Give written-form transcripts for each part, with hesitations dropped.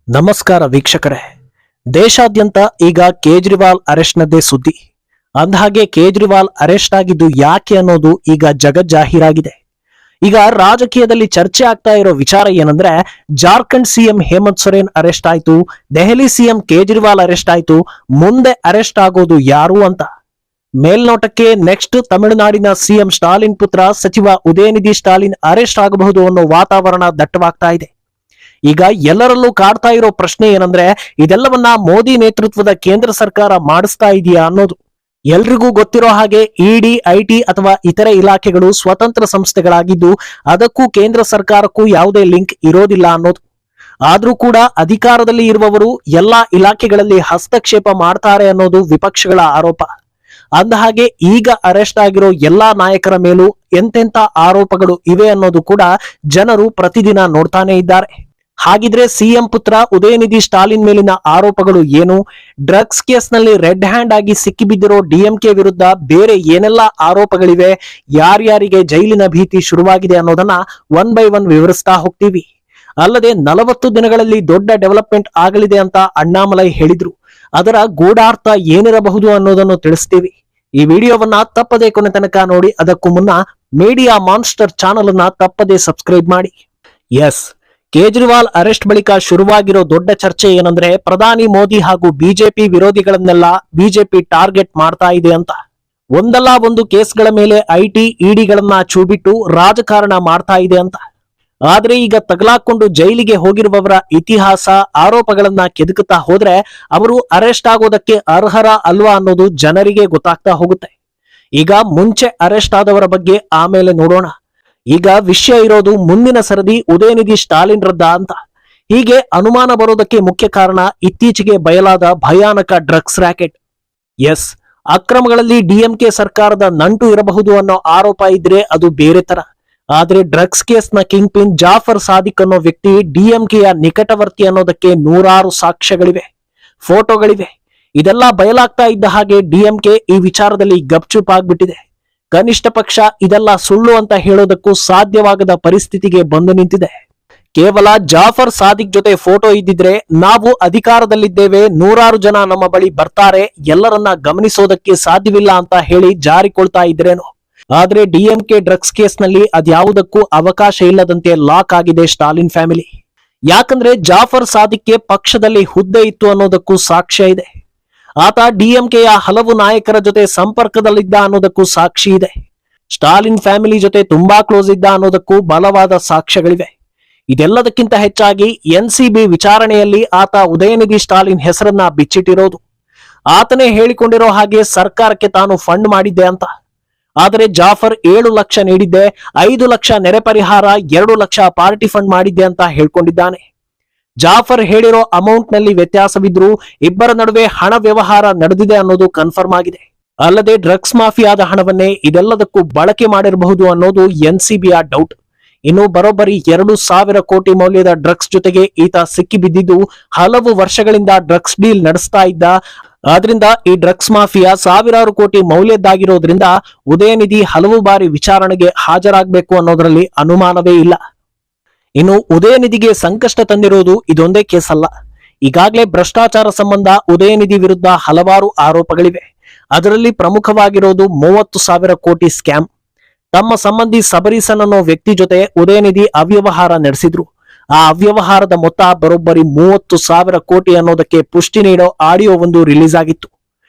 ನಮಸ್ಕಾರ ವೀಕ್ಷಕರೇ. ದೇಶಾದ್ಯಂತ ಈಗ ಕೇಜ್ರಿವಾಲ್ ಅರೆಸ್ಟ್ನದ್ದೇ ಸುದ್ದಿ. ಅಂದಹಾಗೆ ಕೇಜ್ರಿವಾಲ್ ಅರೆಸ್ಟ್ ಆಗಿದ್ದು ಯಾಕೆ ಅನ್ನೋದು ಈಗ ಜಗಜ್ಜಾಹೀರಾಗಿದೆ. ಈಗ ರಾಜಕೀಯದಲ್ಲಿ ಚರ್ಚೆ ಆಗ್ತಾ ಇರೋ ವಿಚಾರ ಏನಂದ್ರೆ, ಜಾರ್ಖಂಡ್ ಸಿಎಂ ಹೇಮಂತ್ ಸೊರೇನ್ ಅರೆಸ್ಟ್ ಆಯ್ತು, ದೆಹಲಿ ಸಿಎಂ ಕೇಜ್ರಿವಾಲ್ ಅರೆಸ್ಟ್ ಆಯ್ತು, ಮುಂದೆ ಅರೆಸ್ಟ್ ಆಗೋದು ಯಾರು ಅಂತ. ಮೇಲ್ನೋಟಕ್ಕೆ ನೆಕ್ಸ್ಟ್ ತಮಿಳುನಾಡಿನ ಸಿಎಂ ಸ್ಟಾಲಿನ್ ಪುತ್ರ ಸಚಿವ ಉದಯನಿಧಿ ಸ್ಟಾಲಿನ್ ಅರೆಸ್ಟ್ ಆಗಬಹುದು ಅನ್ನೋ ವಾತಾವರಣ ದಟ್ಟವಾಗ್ತಾ ಇದೆ. ಈಗ ಎಲ್ಲರಲ್ಲೂ ಕಾಡ್ತಾ ಇರೋ ಪ್ರಶ್ನೆ ಏನಂದ್ರೆ, ಇದೆಲ್ಲವನ್ನ ಮೋದಿ ನೇತೃತ್ವದ ಕೇಂದ್ರ ಸರ್ಕಾರ ಮಾಡಿಸ್ತಾ ಇದೆಯಾ ಅನ್ನೋದು. ಎಲ್ರಿಗೂ ಗೊತ್ತಿರೋ ಹಾಗೆ ಇಡಿ, ಐಟಿ ಅಥವಾ ಇತರೆ ಇಲಾಖೆಗಳು ಸ್ವತಂತ್ರ ಸಂಸ್ಥೆಗಳಾಗಿದ್ದು ಅದಕ್ಕೂ ಕೇಂದ್ರ ಸರ್ಕಾರಕ್ಕೂ ಯಾವುದೇ ಲಿಂಕ್ ಇರೋದಿಲ್ಲ ಅನ್ನೋದು. ಆದ್ರೂ ಕೂಡ ಅಧಿಕಾರದಲ್ಲಿ ಇರುವವರು ಎಲ್ಲಾ ಇಲಾಖೆಗಳಲ್ಲಿ ಹಸ್ತಕ್ಷೇಪ ಮಾಡ್ತಾರೆ ಅನ್ನೋದು ವಿಪಕ್ಷಗಳ ಆರೋಪ. ಅಂದಹಾಗೆ ಈಗ ಅರೆಸ್ಟ್ ಆಗಿರೋ ಎಲ್ಲಾ ನಾಯಕರ ಮೇಲೂ ಎಂತೆಂತ ಆರೋಪಗಳು ಇವೆ ಅನ್ನೋದು ಕೂಡ ಜನರು ಪ್ರತಿದಿನ ನೋಡ್ತಾನೆ ಇದ್ದಾರೆ. ಹಾಗಿದ್ರೆ ಸಿಎಂ ಪುತ್ರ ಉದಯನಿಧಿ ಸ್ಟಾಲಿನ್ ಮೇಲಿನ ಆರೋಪಗಳು ಏನು? ಡ್ರಗ್ಸ್ ಕೇಸ್ನಲ್ಲಿ ರೆಡ್ ಹ್ಯಾಂಡ್ ಆಗಿ ಸಿಕ್ಕಿಬಿದ್ದಿರೋ ಡಿಎಂಕೆ ವಿರುದ್ಧ ಬೇರೆ ಏನೆಲ್ಲ ಆರೋಪಗಳಿವೆ? ಯಾರ್ಯಾರಿಗೆ ಜೈಲಿನ ಭೀತಿ ಶುರುವಾಗಿದೆ ಅನ್ನೋದನ್ನ ಒನ್ ಬೈ ಒನ್ ವಿವರಿಸ್ತಾ ಹೋಗ್ತೀವಿ. ಅಲ್ಲದೆ 40 ದಿನಗಳಲ್ಲಿ ದೊಡ್ಡ ಡೆವಲಪ್ಮೆಂಟ್ ಆಗಲಿದೆ ಅಂತ ಅಣ್ಣಾಮಲೈ ಹೇಳಿದ್ರು. ಅದರ ಗೂಢಾರ್ಥ ಏನಿರಬಹುದು ಅನ್ನೋದನ್ನು ತಿಳಿಸ್ತೀವಿ. ಈ ವಿಡಿಯೋವನ್ನ ತಪ್ಪದೇ ಕೊನೆ ತನಕ ನೋಡಿ. ಅದಕ್ಕೂ ಮುನ್ನ ಮೀಡಿಯಾ ಮಾನ್ಸ್ಟರ್ ಚಾನಲ್ ಅನ್ನ ತಪ್ಪದೇ ಸಬ್ಸ್ಕ್ರೈಬ್ ಮಾಡಿ. ಎಸ್, ಕೇಜ್ರಿವಾಲ್ ಅರೆಸ್ಟ್ ಬಳಿಕ ಶುರುವಾಗಿರೋ ದೊಡ್ಡ ಚರ್ಚೆ ಏನಂದ್ರೆ, ಪ್ರಧಾನಿ ಮೋದಿ ಹಾಗೂ ಬಿಜೆಪಿ ವಿರೋಧಿಗಳನ್ನೆಲ್ಲ ಬಿಜೆಪಿ ಟಾರ್ಗೆಟ್ ಮಾಡ್ತಾ ಇದೆ ಅಂತ. ಒಂದಲ್ಲ ಒಂದು ಕೇಸ್ಗಳ ಮೇಲೆ ಐಟಿ, ಇಡಿಗಳನ್ನ ಚೂಬಿಟ್ಟು ರಾಜಕಾರಣ ಮಾಡ್ತಾ ಇದೆ ಅಂತ. ಆದ್ರೆ ಈಗ ತಗಲಾಕೊಂಡು ಜೈಲಿಗೆ ಹೋಗಿರುವವರ ಇತಿಹಾಸ, ಆರೋಪಗಳನ್ನ ಕೆದಕುತ್ತಾ ಹೋದ್ರೆ ಅವರು ಅರೆಸ್ಟ್ ಆಗೋದಕ್ಕೆ ಅರ್ಹರ ಅಲ್ವಾ ಅನ್ನೋದು ಜನರಿಗೆ ಗೊತ್ತಾಗ್ತಾ ಹೋಗುತ್ತೆ. ಈಗ ಮುಂಚೆ ಅರೆಸ್ಟ್ ಆದವರ ಬಗ್ಗೆ ಆಮೇಲೆ ನೋಡೋಣ. ಈಗ ವಿಷಯ ಇರೋದು ಮುಂದಿನ ಸರದಿ ಉದಯನಿಧಿ ಸ್ಟಾಲಿನ್ ರದ್ದ ಅಂತ. ಹೀಗೆ ಅನುಮಾನ ಬರೋದಕ್ಕೆ ಮುಖ್ಯ ಕಾರಣ ಇತ್ತೀಚೆಗೆ ಬಯಲಾದ ಭಯಾನಕ ಡ್ರಗ್ಸ್ ರ್ಯಾಕೆಟ್. ಎಸ್, ಅಕ್ರಮಗಳಲ್ಲಿ ಡಿಎಂಕೆ ಸರ್ಕಾರದ ನಂಟು ಇರಬಹುದು ಅನ್ನೋ ಆರೋಪ ಇದ್ರೆ ಅದು ಬೇರೆ ತರ. ಆದ್ರೆ ಡ್ರಗ್ಸ್ ಕೇಸ್ನ ಕಿಂಗ್ ಪಿನ್ ಜಾಫರ್ ಸಾದಿಕ್ ಅನ್ನೋ ವ್ಯಕ್ತಿ ಡಿಎಂಕೆಯ ನಿಕಟವರ್ತಿ ಅನ್ನೋದಕ್ಕೆ ನೂರಾರು ಸಾಕ್ಷ್ಯಗಳಿವೆ, ಫೋಟೋಗಳಿವೆ. ಇದೆಲ್ಲ ಬಯಲಾಗ್ತಾ ಇದ್ದ ಹಾಗೆ ಡಿಎಂಕೆ ಈ ವಿಚಾರದಲ್ಲಿ ಗಪ್ಚುಪ್ ಆಗ್ಬಿಟ್ಟಿದೆ. ಕನಿಷ್ಠ ಪಕ್ಷ ಇದೆಲ್ಲ ಸುಳ್ಳು ಅಂತ ಹೇಳೋದಕ್ಕೂ ಸಾಧ್ಯವಾಗದ ಪರಿಸ್ಥಿತಿಗೆ ಬಂದು ನಿಂತಿದೆ. ಕೇವಲ ಜಾಫರ್ ಸಾದಿಕ್ ಜೊತೆ ಫೋಟೋ ಇದ್ದಿದ್ರೆ ನಾವು ಅಧಿಕಾರದಲ್ಲಿದ್ದೇವೆ, ನೂರಾರು ಜನ ನಮ್ಮ ಬಳಿ ಬರ್ತಾರೆ, ಎಲ್ಲರನ್ನ ಗಮನಿಸೋದಕ್ಕೆ ಸಾಧ್ಯವಿಲ್ಲ ಅಂತ ಹೇಳಿ ಜಾರಿಕೊಳ್ತಾ ಇದ್ರೇನು. ಆದ್ರೆ ಡಿಎಂಕೆ ಡ್ರಗ್ಸ್ ಕೇಸ್ನಲ್ಲಿ ಅದ್ಯಾವುದಕ್ಕೂ ಅವಕಾಶ ಇಲ್ಲದಂತೆ ಲಾಕ್ ಆಗಿದೆ ಸ್ಟಾಲಿನ್ ಫ್ಯಾಮಿಲಿ. ಯಾಕಂದ್ರೆ ಜಾಫರ್ ಸಾದಿಕ್ಗೆ ಪಕ್ಷದಲ್ಲಿ ಹುದ್ದೆ ಇತ್ತು ಅನ್ನೋದಕ್ಕೂ ಸಾಕ್ಷ್ಯ ಇದೆ. ಆತ ಡಿಎಂಕೆಯ ಹಲವು ನಾಯಕರ ಜೊತೆ ಸಂಪರ್ಕದಲ್ಲಿದ್ದ ಅನ್ನೋದಕ್ಕೂ ಸಾಕ್ಷಿ ಇದೆ. ಸ್ಟಾಲಿನ್ ಫ್ಯಾಮಿಲಿ ಜೊತೆ ತುಂಬಾ ಕ್ಲೋಸ್ ಇದ್ದ ಅನ್ನೋದಕ್ಕೂ ಬಲವಾದ ಸಾಕ್ಷ್ಯಗಳಿವೆ. ಇದೆಲ್ಲದಕ್ಕಿಂತ ಹೆಚ್ಚಾಗಿ ಎನ್ಸಿಬಿ ವಿಚಾರಣೆಯಲ್ಲಿ ಆತ ಉದಯನಿಧಿ ಸ್ಟಾಲಿನ್ ಹೆಸರನ್ನ ಬಿಚ್ಚಿಟ್ಟಿರೋದು. ಆತನೇ ಹೇಳಿಕೊಂಡಿರೋ ಹಾಗೆ ಸರ್ಕಾರಕ್ಕೆ ತಾನು ಫಂಡ್ ಮಾಡಿದ್ದೆ ಅಂತ. ಆದರೆ ಜಾಫರ್ 7 ಲಕ್ಷ ನೀಡಿದ್ದೆ, 5 ಲಕ್ಷ ನೆರೆ ಪರಿಹಾರ, 2 ಲಕ್ಷ ಪಾರ್ಟಿ ಫಂಡ್ ಮಾಡಿದ್ದೆ ಅಂತ ಹೇಳ್ಕೊಂಡಿದ್ದಾನೆ. ಜಾಫರ್ ಹೇಳಿರೋ ಅಮೌಂಟ್ ನಲ್ಲಿ ವ್ಯತ್ಯಾಸವಿದ್ರೂ ಇಬ್ಬರ ನಡುವೆ ಹಣ ವ್ಯವಹಾರ ನಡೆದಿದೆ ಅನ್ನೋದು ಕನ್ಫರ್ಮ್ ಆಗಿದೆ. ಅಲ್ಲದೆ ಡ್ರಗ್ಸ್ ಮಾಫಿಯಾದ ಹಣವನ್ನೇ ಇದೆಲ್ಲದಕ್ಕೂ ಬಳಕೆ ಮಾಡಿರಬಹುದು ಅನ್ನೋದು ಎನ್ಸಿಬಿಯ ಡೌಟ್. ಇನ್ನು ಬರೋಬ್ಬರಿ 2,000 ಕೋಟಿ ಮೌಲ್ಯದ ಡ್ರಗ್ಸ್ ಜೊತೆಗೆ ಈತ ಸಿಕ್ಕಿಬಿದ್ದಿದ್ದು ಹಲವು ವರ್ಷಗಳಿಂದ ಡ್ರಗ್ಸ್ ಡೀಲ್ ನಡೆಸ್ತಾ ಇದ್ದ. ಆದ್ರಿಂದ ಈ ಡ್ರಗ್ಸ್ ಮಾಫಿಯಾ ಸಾವಿರಾರು ಕೋಟಿ ಮೌಲ್ಯದ್ದಾಗಿರೋದ್ರಿಂದ ಉದಯನಿಧಿ ಹಲವು ಬಾರಿ ವಿಚಾರಣೆಗೆ ಹಾಜರಾಗಬೇಕು ಅನ್ನೋದರಲ್ಲಿ ಅನುಮಾನವೇ ಇಲ್ಲ. ಇನ್ನು ಉದಯನಿಧಿಗೆ ಸಂಕಷ್ಟ ತಂದಿರೋದು ಇದೊಂದೇ ಕೇಸ್ ಅಲ್ಲ. ಈಗಾಗಲೇ ಭ್ರಷ್ಟಾಚಾರ ಸಂಬಂಧ ಉದಯನಿಧಿ ವಿರುದ್ಧ ಹಲವಾರು ಆರೋಪಗಳಿವೆ. ಅದರಲ್ಲಿ ಪ್ರಮುಖವಾಗಿರೋದು 30,000 ಕೋಟಿ ಸ್ಕ್ಯಾಮ್. ತಮ್ಮ ಸಂಬಂಧಿ ಸಬರೀಸನ್ ಅನ್ನೋ ವ್ಯಕ್ತಿ ಜೊತೆ ಉದಯನಿಧಿ ಅವ್ಯವಹಾರ ನಡೆಸಿದ್ರು. ಆ ಅವ್ಯವಹಾರದ ಮೊತ್ತ ಬರೋಬ್ಬರಿ 30,000 ಕೋಟಿ ಅನ್ನೋದಕ್ಕೆ ಪುಷ್ಟಿ ನೀಡೋ ಆಡಿಯೋ ಒಂದು ರಿಲೀಸ್ ಆಗಿತ್ತು.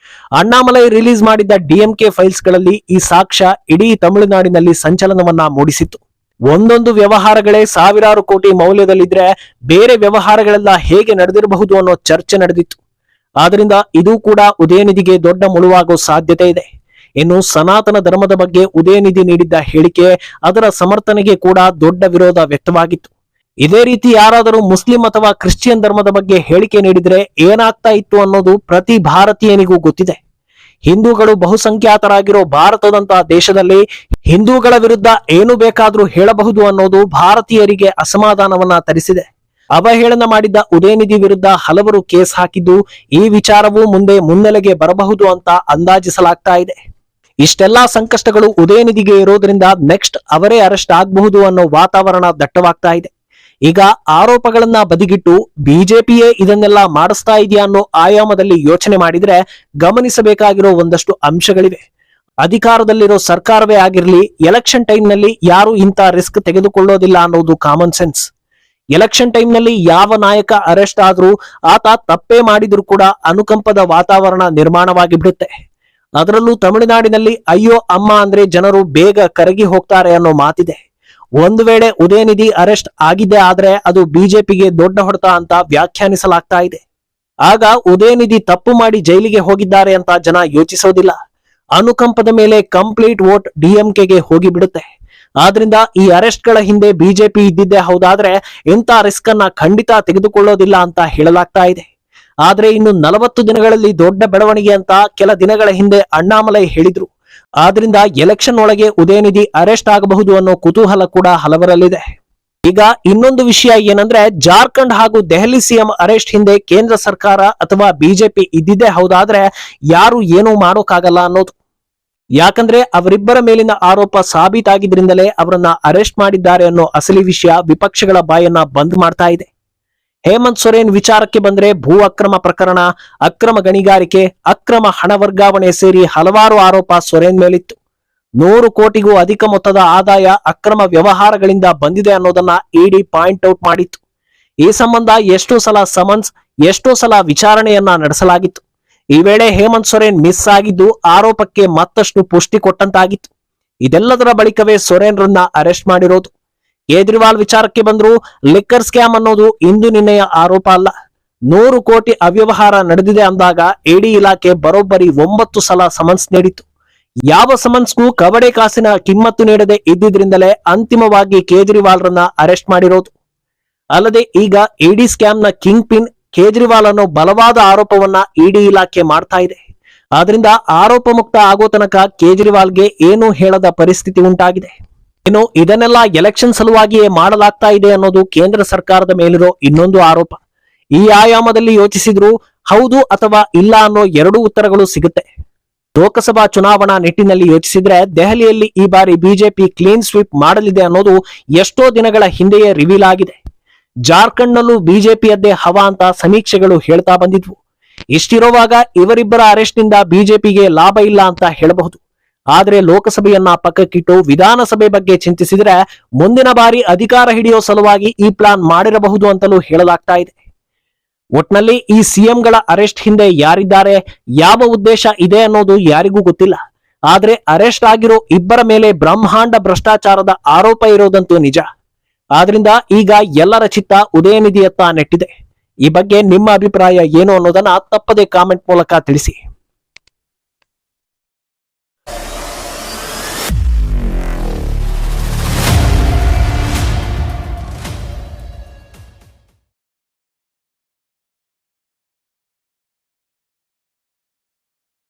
ಅಣ್ಣಾಮಲೈ ರಿಲೀಸ್ ಮಾಡಿದ್ದ ಡಿಎಂಕೆ ಫೈಲ್ಸ್ ಗಳಲ್ಲಿ ಈ ಸಾಕ್ಷ್ಯ ಇಡೀ ತಮಿಳುನಾಡಿನಲ್ಲಿ ಸಂಚಲನವನ್ನ ಮೂಡಿಸಿತ್ತು. ಒಂದೊಂದು ವ್ಯವಹಾರಗಳೇ ಸಾವಿರಾರು ಕೋಟಿ ಮೌಲ್ಯದಲ್ಲಿದ್ರೆ ಬೇರೆ ವ್ಯವಹಾರಗಳೆಲ್ಲ ಹೇಗೆ ನಡೆದಿರಬಹುದು ಅನ್ನೋ ಚರ್ಚೆ ನಡೆದಿತ್ತು. ಆದ್ರಿಂದ ಇದು ಕೂಡ ಉದಯನಿಧಿಗೆ ದೊಡ್ಡ ಮುಳುವಾಗೋ ಸಾಧ್ಯತೆ ಇದೆ. ಇನ್ನು ಸನಾತನ ಧರ್ಮದ ಬಗ್ಗೆ ಉದಯನಿಧಿ ನೀಡಿದ್ದ ಹೇಳಿಕೆ, ಅದರ ಸಮರ್ಥನೆಗೆ ಕೂಡ ದೊಡ್ಡ ವಿರೋಧ ವ್ಯಕ್ತವಾಗಿತ್ತು. ಇದೇ ರೀತಿ ಯಾರಾದರೂ ಮುಸ್ಲಿಂ ಅಥವಾ ಕ್ರಿಶ್ಚಿಯನ್ ಧರ್ಮದ ಬಗ್ಗೆ ಹೇಳಿಕೆ ನೀಡಿದ್ರೆ ಏನಾಗ್ತಾ ಇತ್ತು ಅನ್ನೋದು ಪ್ರತಿ ಭಾರತೀಯನಿಗೂ ಗೊತ್ತಿದೆ. ಹಿಂದೂಗಳು ಬಹುಸಂಖ್ಯಾತರಾಗಿರೋ ಭಾರತದಂತಹ ದೇಶದಲ್ಲಿ ಹಿಂದೂಗಳ ವಿರುದ್ಧ ಏನು ಬೇಕಾದ್ರೂ ಹೇಳಬಹುದು ಅನ್ನೋದು ಭಾರತೀಯರಿಗೆ ಅಸಮಾಧಾನವನ್ನ ತರಿಸಿದೆ. ಅವಹೇಳನ ಮಾಡಿದ್ದ ಉದಯನಿಧಿ ವಿರುದ್ಧ ಹಲವರು ಕೇಸ್ ಹಾಕಿದ್ದು ಈ ವಿಚಾರವೂ ಮುಂದೆ ಮುನ್ನೆಲೆಗೆ ಬರಬಹುದು ಅಂತ ಅಂದಾಜಿಸಲಾಗ್ತಾ ಇದೆ. ಇಷ್ಟೆಲ್ಲಾ ಸಂಕಷ್ಟಗಳು ಉದಯನಿಧಿಗೆ ಇರೋದ್ರಿಂದ ನೆಕ್ಸ್ಟ್ ಅವರೇ ಅರೆಸ್ಟ್ ಆಗಬಹುದು ಅನ್ನೋ ವಾತಾವರಣ ದಟ್ಟವಾಗ್ತಾ ಇದೆ. ಈಗ ಆರೋಪಗಳನ್ನ ಬದಿಗಿಟ್ಟು ಬಿಜೆಪಿಯೇ ಇದನ್ನೆಲ್ಲ ಮಾಡಿಸ್ತಾ ಇದೆಯಾ ಅನ್ನೋ ಆಯಾಮದಲ್ಲಿ ಯೋಚನೆ ಮಾಡಿದ್ರೆ ಗಮನಿಸಬೇಕಾಗಿರೋ ಒಂದಷ್ಟು ಅಂಶಗಳಿವೆ. ಅಧಿಕಾರದಲ್ಲಿರೋ ಸರ್ಕಾರವೇ ಆಗಿರ್ಲಿ, ಎಲೆಕ್ಷನ್ ಟೈಮ್ ನಲ್ಲಿ ಯಾರು ಇಂಥ ರಿಸ್ಕ್ ತೆಗೆದುಕೊಳ್ಳೋದಿಲ್ಲ ಅನ್ನೋದು ಕಾಮನ್ ಸೆನ್ಸ್. ಎಲೆಕ್ಷನ್ ಟೈಮ್ ನಲ್ಲಿ ಯಾವ ನಾಯಕ ಅರೆಸ್ಟ್ ಆದ್ರೂ ಆತ ತಪ್ಪೇ ಮಾಡಿದ್ರು ಕೂಡ ಅನುಕಂಪದ ವಾತಾವರಣ ನಿರ್ಮಾಣವಾಗಿ ಬಿಡುತ್ತೆ. ಅದರಲ್ಲೂ ತಮಿಳುನಾಡಿನಲ್ಲಿ ಅಯ್ಯೋ ಅಮ್ಮ ಅಂದ್ರೆ ಜನರು ಬೇಗ ಕರಗಿ ಹೋಗ್ತಾರೆ ಅನ್ನೋ ಮಾತಿದೆ. ಒಂದು ವೇಳೆ ಉದಯನಿಧಿ ಅರೆಸ್ಟ್ ಆಗಿದ್ದೇ ಆದ್ರೆ ಅದು ಬಿಜೆಪಿಗೆ ದೊಡ್ಡ ಹೊಡೆತ ಅಂತ ವ್ಯಾಖ್ಯಾನಿಸಲಾಗ್ತಾ ಇದೆ. ಆಗ ಉದಯನಿಧಿ ತಪ್ಪು ಮಾಡಿ ಜೈಲಿಗೆ ಹೋಗಿದ್ದಾರೆ ಅಂತ ಜನ ಯೋಚಿಸೋದಿಲ್ಲ. ಅನುಕಂಪದ ಮೇಲೆ ಕಂಪ್ಲೀಟ್ ವೋಟ್ ಡಿಎಂಕೆಗೆ ಹೋಗಿ ಬಿಡುತ್ತೆ. ಆದ್ರಿಂದ ಈ ಅರೆಸ್ಟ್ ಗಳ ಹಿಂದೆ ಬಿಜೆಪಿ ಇದ್ದಿದ್ದೇ ಹೌದಾದ್ರೆ ಇಂಥ ರಿಸ್ಕ್ ಅನ್ನ ಖಂಡಿತ ತೆಗೆದುಕೊಳ್ಳೋದಿಲ್ಲ ಅಂತ ಹೇಳಲಾಗ್ತಾ ಇದೆ. ಆದ್ರೆ ಇನ್ನು 40 ದಿನಗಳಲ್ಲಿ ದೊಡ್ಡ ಬೆಳವಣಿಗೆ ಅಂತ ಕೆಲ ದಿನಗಳ ಹಿಂದೆ ಅಣ್ಣಾಮಲೈ ಹೇಳಿದ್ರು. ಆದ್ರಿಂದ ಎಲೆಕ್ಷನ್ ಒಳಗೆ ಉದಯನಿಧಿ ಅರೆಸ್ಟ್ ಆಗಬಹುದು ಅನ್ನೋ ಕುತೂಹಲ ಕೂಡ ಹಲವರಲ್ಲಿದೆ. ಈಗ ಇನ್ನೊಂದು ವಿಷಯ ಏನಂದ್ರೆ, ಜಾರ್ಖಂಡ್ ಹಾಗೂ ದೆಹಲಿ ಸಿಎಂ ಅರೆಸ್ಟ್ ಹಿಂದೆ ಕೇಂದ್ರ ಸರ್ಕಾರ ಅಥವಾ ಬಿಜೆಪಿ ಇದ್ದಿದ್ದೇ ಹೌದಾದ್ರೆ ಯಾರು ಏನೂ ಮಾಡೋಕ್ಕಾಗಲ್ಲ ಅನ್ನೋದು. ಯಾಕಂದ್ರೆ ಅವರಿಬ್ಬರ ಮೇಲಿನ ಆರೋಪ ಸಾಬೀತಾಗಿದ್ರಿಂದಲೇ ಅವರನ್ನ ಅರೆಸ್ಟ್ ಮಾಡಿದ್ದಾರೆ ಅನ್ನೋ ಅಸಲಿ ವಿಷಯ ವಿಪಕ್ಷಗಳ ಬಾಯನ್ನ ಬಂದ್ ಮಾಡ್ತಾ ಇದೆ. ಹೇಮಂತ್ ಸೊರೇನ್ ವಿಚಾರಕ್ಕೆ ಬಂದ್ರೆ ಭೂ ಅಕ್ರಮ ಪ್ರಕರಣ, ಅಕ್ರಮ ಗಣಿಗಾರಿಕೆ, ಅಕ್ರಮ ಹಣ ವರ್ಗಾವಣೆ ಸೇರಿ ಹಲವಾರು ಆರೋಪ ಸೊರೇನ್ ಮೇಲಿತ್ತು. 100 ಕೋಟಿಗೂ ಅಧಿಕ ಮೊತ್ತದ ಆದಾಯ ಅಕ್ರಮ ವ್ಯವಹಾರಗಳಿಂದ ಬಂದಿದೆ ಅನ್ನೋದನ್ನ ಇಡಿ ಪಾಯಿಂಟ್ ಔಟ್ ಮಾಡಿತ್ತು. ಈ ಸಂಬಂಧ ಎಷ್ಟೋ ಸಲ ಸಮನ್ಸ್, ಎಷ್ಟೋ ಸಲ ವಿಚಾರಣೆಯನ್ನ ನಡೆಸಲಾಗಿತ್ತು. ಈ ವೇಳೆ ಹೇಮಂತ್ ಸೊರೇನ್ ಮಿಸ್ ಆಗಿದ್ದು ಆರೋಪಕ್ಕೆ ಮತ್ತಷ್ಟು ಪುಷ್ಟಿ ಕೊಟ್ಟಂತಾಗಿತ್ತು. ಇದೆಲ್ಲದರ ಬಳಿಕವೇ ಸೊರೇನ್ರನ್ನ ಅರೆಸ್ಟ್ ಮಾಡಿರೋದು. ಕೇಜ್ರಿವಾಲ್ ವಿಚಾರಕ್ಕೆ ಬಂದ್ರು ಲಿಕ್ಕರ್ ಸ್ಕ್ಯಾಮ್ ಅನ್ನೋದು ಇಂದು ನಿನ್ನೆಯ ಆರೋಪ ಅಲ್ಲ. 100 ಕೋಟಿ ಅವ್ಯವಹಾರ ನಡೆದಿದೆ ಅಂದಾಗ ಇಡಿ ಇಲಾಖೆ ಬರೋಬ್ಬರಿ 9 ಸಲ ಸಮನ್ಸ್ ನೀಡಿತ್ತು. ಯಾವ ಸಮನ್ಸ್ಗೂ ಕವಡೆ ಕಾಸಿನ ಕಿಮ್ಮತ್ತು ನೀಡದೆ ಇದ್ದಿದ್ರಿಂದಲೇ ಅಂತಿಮವಾಗಿ ಕೇಜ್ರಿವಾಲ್ರನ್ನ ಅರೆಸ್ಟ್ ಮಾಡಿರೋದು. ಅಲ್ಲದೆ ಈಗ ಇಡಿ ಸ್ಕ್ಯಾಮ್ನ ಕಿಂಗ್ ಪಿನ್ ಕೇಜ್ರಿವಾಲ್ ಅನ್ನೋ ಬಲವಾದ ಆರೋಪವನ್ನ ಇಡಿ ಇಲಾಖೆ ಮಾಡ್ತಾ ಇದೆ. ಆದ್ರಿಂದ ಆರೋಪ ಮುಕ್ತ ಆಗೋ ತನಕ ಕೇಜ್ರಿವಾಲ್ಗೆ ಏನೂ ಹೇಳದ ಪರಿಸ್ಥಿತಿ ಉಂಟಾಗಿದೆ. ಇನ್ನು ಇದನ್ನೆಲ್ಲ ಎಲೆಕ್ಷನ್ ಸಲುವಾಗಿಯೇ ಮಾಡಲಾಗ್ತಾ ಇದೆ ಅನ್ನೋದು ಕೇಂದ್ರ ಸರ್ಕಾರದ ಮೇಲಿರೋ ಇನ್ನೊಂದು ಆರೋಪ. ಈ ಆಯಾಮದಲ್ಲಿ ಯೋಚಿಸಿದ್ರು ಹೌದು ಅಥವಾ ಇಲ್ಲ ಅನ್ನೋ 2 ಉತ್ತರಗಳು ಸಿಗುತ್ತೆ. ಲೋಕಸಭಾ ಚುನಾವಣಾ ನಿಟ್ಟಿನಲ್ಲಿ ಯೋಚಿಸಿದ್ರೆ ದೆಹಲಿಯಲ್ಲಿ ಈ ಬಾರಿ ಬಿಜೆಪಿ ಕ್ಲೀನ್ ಸ್ವೀಪ್ ಮಾಡಲಿದೆ ಅನ್ನೋದು ಎಷ್ಟೋ ದಿನಗಳ ಹಿಂದೆಯೇ ರಿವೀಲ್ ಆಗಿದೆ. ಜಾರ್ಖಂಡ್ ನಲ್ಲೂ ಬಿಜೆಪಿಯದ್ದೇ ಹವಾ ಅಂತ ಸಮೀಕ್ಷೆಗಳು ಹೇಳ್ತಾ ಬಂದಿದ್ವು. ಇಷ್ಟಿರುವಾಗ ಇವರಿಬ್ಬರ ಅರೆಸ್ಟ್ ನಿಂದ ಬಿಜೆಪಿಗೆ ಲಾಭ ಇಲ್ಲ ಅಂತ ಹೇಳಬಹುದು. ಆದ್ರೆ ಲೋಕಸಭೆಯನ್ನ ಪಕ್ಕಕ್ಕಿಟ್ಟು ವಿಧಾನಸಭೆ ಬಗ್ಗೆ ಚಿಂತಿಸಿದ್ರೆ ಮುಂದಿನ ಬಾರಿ ಅಧಿಕಾರ ಹಿಡಿಯೋ ಸಲುವಾಗಿ ಈ ಪ್ಲಾನ್ ಮಾಡಿರಬಹುದು ಅಂತಲೂ ಹೇಳಲಾಗ್ತಾ ಇದೆ. ಒಟ್ನಲ್ಲಿ ಈ ಸಿಎಂಗಳ ಅರೆಸ್ಟ್ ಹಿಂದೆ ಯಾರಿದ್ದಾರೆ, ಯಾವ ಉದ್ದೇಶ ಇದೆ ಅನ್ನೋದು ಯಾರಿಗೂ ಗೊತ್ತಿಲ್ಲ. ಆದ್ರೆ ಅರೆಸ್ಟ್ ಆಗಿರೋ ಇಬ್ಬರ ಮೇಲೆ ಬ್ರಹ್ಮಾಂಡ ಭ್ರಷ್ಟಾಚಾರದ ಆರೋಪ ಇರೋದಂತೂ ನಿಜ. ಆದ್ರಿಂದ ಈಗ ಎಲ್ಲರ ಚಿತ್ತ ಉದಯನಿಧಿಯತ್ತ ನೆಟ್ಟಿದೆ. ಈ ಬಗ್ಗೆ ನಿಮ್ಮ ಅಭಿಪ್ರಾಯ ಏನು ಅನ್ನೋದನ್ನ ತಪ್ಪದೆ ಕಾಮೆಂಟ್ ಮೂಲಕ ತಿಳಿಸಿ.